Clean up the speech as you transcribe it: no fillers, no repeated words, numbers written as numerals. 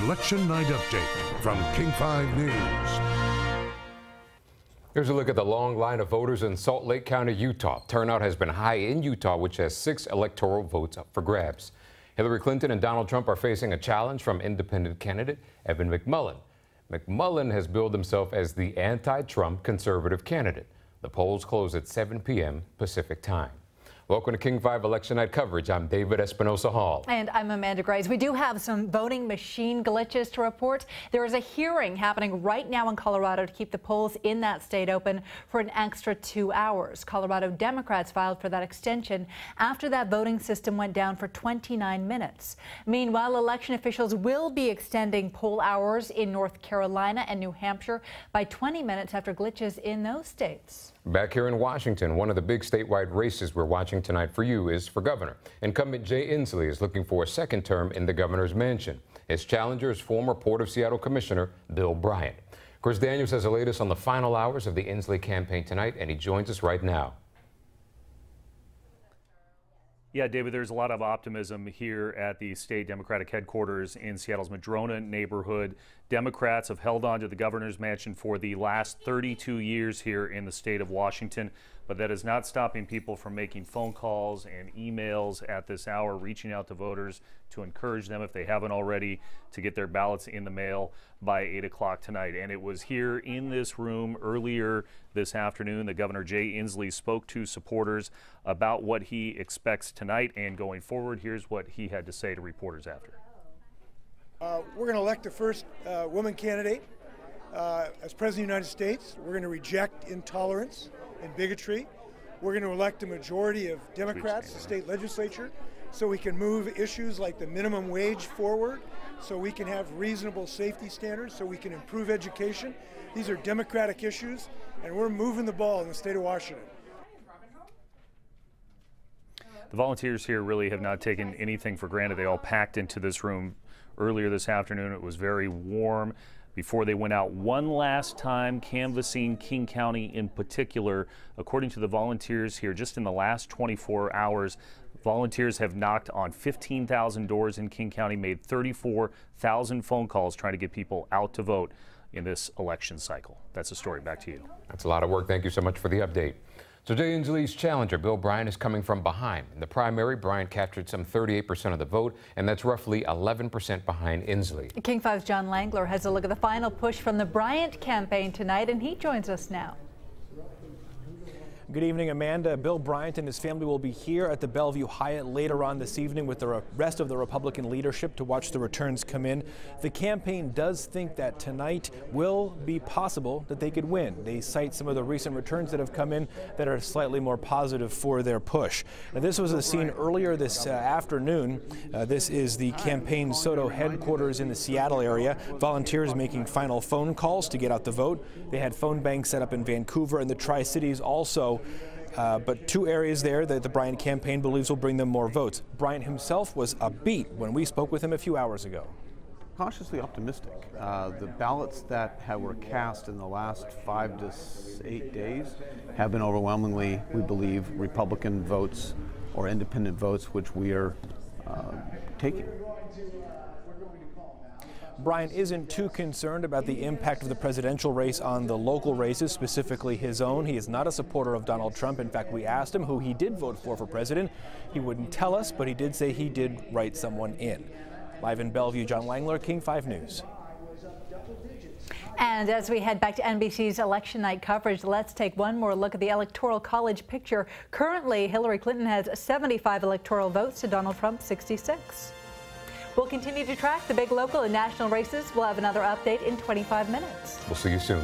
Election Night Update from King 5 News. Here's a look at the long line of voters in Salt Lake County, Utah. Turnout has been high in Utah, which has 6 electoral votes up for grabs. Hillary Clinton and Donald Trump are facing a challenge from independent candidate Evan McMullin. McMullin has billed himself as the anti-Trump conservative candidate. The polls close at 7 p.m. Pacific time. Welcome to King 5 Election Night coverage. I'm David Espinosa Hall. And I'm Amanda Graves. We do have some voting machine glitches to report. There is a hearing happening right now in Colorado to keep the polls in that state open for an extra 2 hours. Colorado Democrats filed for that extension after that voting system went down for 29 minutes. Meanwhile, election officials will be extending poll hours in North Carolina and New Hampshire by 20 minutes after glitches in those states. Back here in Washington, one of the big statewide races we're watching tonight for you is for governor. Incumbent Jay Inslee is looking for a second term in the governor's mansion. His challenger is former Port of Seattle Commissioner Bill Bryant. Chris Daniels has the latest on the final hours of the Inslee campaign tonight, and he joins us right now. Yeah, David, there's a lot of optimism here at the state Democratic headquarters in Seattle's Madrona neighborhood. Democrats have held on to the governor's mansion for the last 32 years here in the state of Washington, but that is not stopping people from making phone calls and emails at this hour, reaching out to voters to encourage them, if they haven't already, to get their ballots in the mail by 8 o'clock tonight. And it was here in this room earlier this afternoon that Governor Jay Inslee spoke to supporters about what he expects tonight and going forward. Here's what he had to say to reporters after. We're going to elect the first woman candidate as President of the United States. We're going to reject intolerance and bigotry. We're going to elect a majority of Democrats to the state legislature so we can move issues like the minimum wage forward, so we can have reasonable safety standards, so we can improve education. These are Democratic issues, and we're moving the ball in the state of Washington. The volunteers here really have not taken anything for granted. They all packed into this room earlier this afternoon. It was very warm before they went out one last time, canvassing King County in particular. According to the volunteers here, just in the last 24 hours, volunteers have knocked on 15,000 doors in King County, made 34,000 phone calls trying to get people out to vote in this election cycle. That's the story. Back to you. That's a lot of work. Thank you so much for the update. So Jay Inslee's challenger, Bill Bryant, is coming from behind. In the primary, Bryant captured some 38% of the vote, and that's roughly 11% behind Inslee. King 5's John Langler has a look at the final push from the Bryant campaign tonight, and he joins us now. Good evening, Amanda. Bill Bryant and his family will be here at the Bellevue Hyatt later on this evening with the rest of the Republican leadership to watch the returns come in. The campaign does think that tonight will be possible that they could win. They cite some of the recent returns that have come in that are slightly more positive for their push. Now, this was a scene earlier this afternoon. This is the campaign SOTO headquarters in the Seattle area. Volunteers making final phone calls to get out the vote. They had phone banks set up in Vancouver and the Tri-Cities also. But 2 areas there that the Bryant campaign believes will bring them more votes. Bryant himself was upbeat when we spoke with him a few hours ago. Cautiously optimistic. The ballots that were cast in the last 5 to 8 days have been overwhelmingly, we believe, Republican votes or independent votes, which we are taking. Bryant isn't too concerned about the impact of the presidential race on the local races, specifically his own. He is not a supporter of Donald Trump. In fact, we asked him who he did vote for president. He wouldn't tell us, but he did say he did write someone in. Live in Bellevue, John Langler, King 5 News. And as we head back to NBC's election night coverage, let's take one more look at the Electoral College picture. Currently, Hillary Clinton has 75 electoral votes to Donald Trump's 66. We'll continue to track the big local and national races. We'll have another update in 25 minutes. We'll see you soon.